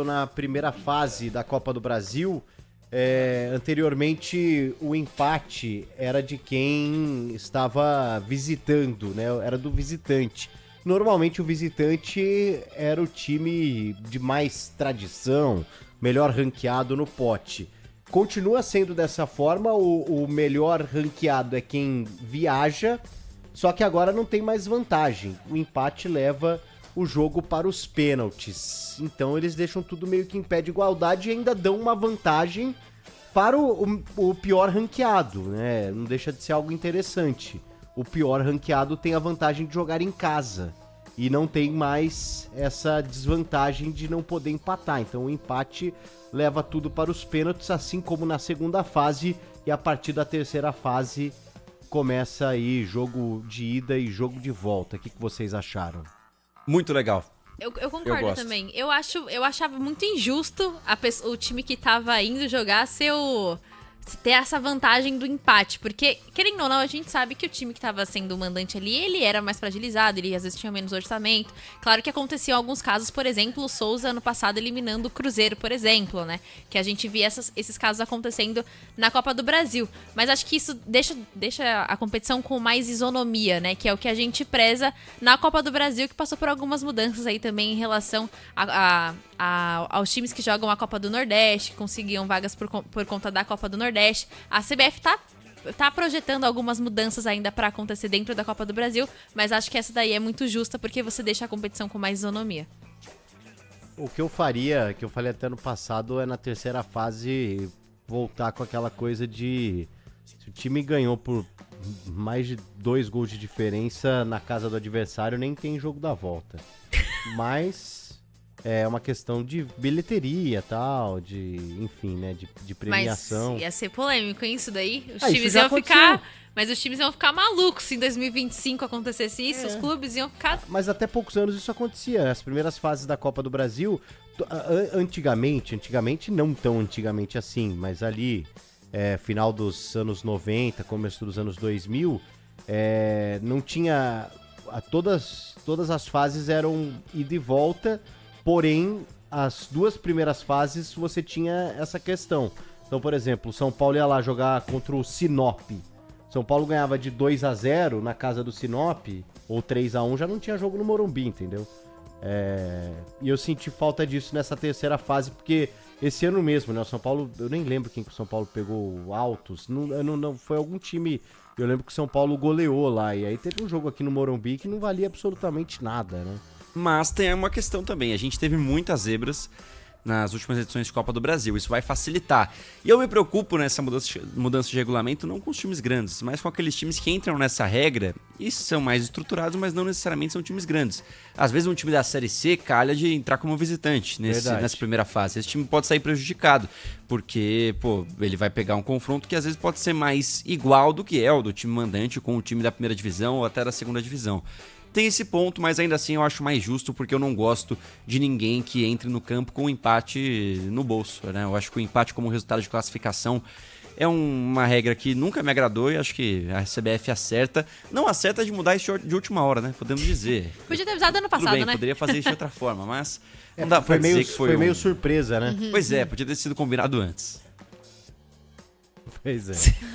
Na primeira fase da Copa do Brasil, anteriormente o empate era de quem estava visitando, né? Era do visitante. Normalmente o visitante era o time de mais tradição, melhor ranqueado no pote. Continua sendo dessa forma, o melhor ranqueado é quem viaja, só que agora não tem mais vantagem. O empate leva o jogo para os pênaltis. Então eles deixam tudo meio que em pé de igualdade e ainda dão uma vantagem para o pior ranqueado, né? Não deixa de ser algo interessante. O pior ranqueado tem a vantagem de jogar em casa e não tem mais essa desvantagem de não poder empatar. Então o empate leva tudo para os pênaltis, assim como na segunda fase, e a partir da terceira fase começa aí jogo de ida e jogo de volta. O que vocês acharam? Muito legal. Eu concordo também. Eu achava muito injusto o time que tava indo jogar ter essa vantagem do empate. Porque, querendo ou não, a gente sabe que o time que tava sendo o mandante ali, ele era mais fragilizado, ele às vezes tinha menos orçamento. Claro que aconteciam alguns casos, por exemplo, o Souza ano passado eliminando o Cruzeiro, por exemplo, né? Que a gente via esses casos acontecendo na Copa do Brasil. Mas acho que isso deixa a competição com mais isonomia, né? Que é o que a gente preza na Copa do Brasil, que passou por algumas mudanças aí também em relação aos times que jogam a Copa do Nordeste, que conseguiam vagas por conta da Copa do Nordeste. A CBF tá projetando algumas mudanças ainda pra acontecer dentro da Copa do Brasil, mas acho que essa daí é muito justa porque você deixa a competição com mais isonomia. O que eu faria, que eu falei até no passado, é na terceira fase voltar com aquela coisa de... Se o time ganhou por mais de 2 gols de diferença na casa do adversário, nem tem jogo da volta. Mas... é uma questão de bilheteria, tal, enfim, né, de premiação. Mas ia ser polêmico, hein, isso daí? Mas os times iam ficar malucos se em 2025 acontecesse isso, os clubes iam ficar... Mas até poucos anos isso acontecia. As primeiras fases da Copa do Brasil, antigamente, não tão antigamente assim, mas ali, final dos anos 90, começo dos anos 2000, não tinha... Todas as fases eram ida e volta. Porém, as 2 primeiras fases você tinha essa questão. Então, por exemplo, o São Paulo ia lá jogar contra o Sinop. São Paulo ganhava de 2-0 na casa do Sinop, ou 3-1, já não tinha jogo no Morumbi, entendeu? E eu senti falta disso nessa terceira fase, porque esse ano mesmo, né, o São Paulo, eu nem lembro quem que o São Paulo pegou altos, não foi algum time, eu lembro que o São Paulo goleou lá, e aí teve um jogo aqui no Morumbi que não valia absolutamente nada, né? Mas tem uma questão também, a gente teve muitas zebras nas últimas edições de Copa do Brasil, isso vai facilitar. E eu me preocupo nessa mudança de regulamento não com os times grandes, mas com aqueles times que entram nessa regra e são mais estruturados, mas não necessariamente são times grandes. Às vezes um time da Série C calha de entrar como visitante nessa primeira fase. Esse time pode sair prejudicado, porque ele vai pegar um confronto que às vezes pode ser mais igual do que o do time mandante com o time da primeira divisão ou até da segunda divisão. Tem esse ponto, mas ainda assim eu acho mais justo porque eu não gosto de ninguém que entre no campo com um empate no bolso, né? Eu acho que o empate como resultado de classificação é uma regra que nunca me agradou e acho que a CBF acerta. Não acerta de mudar isso de última hora, né? Podemos dizer. Podia ter avisado ano passado, Tudo bem, né? Poderia fazer isso de outra forma, mas não dá pra dizer que foi meio surpresa, né? Pois é, podia ter sido combinado antes. Pois é.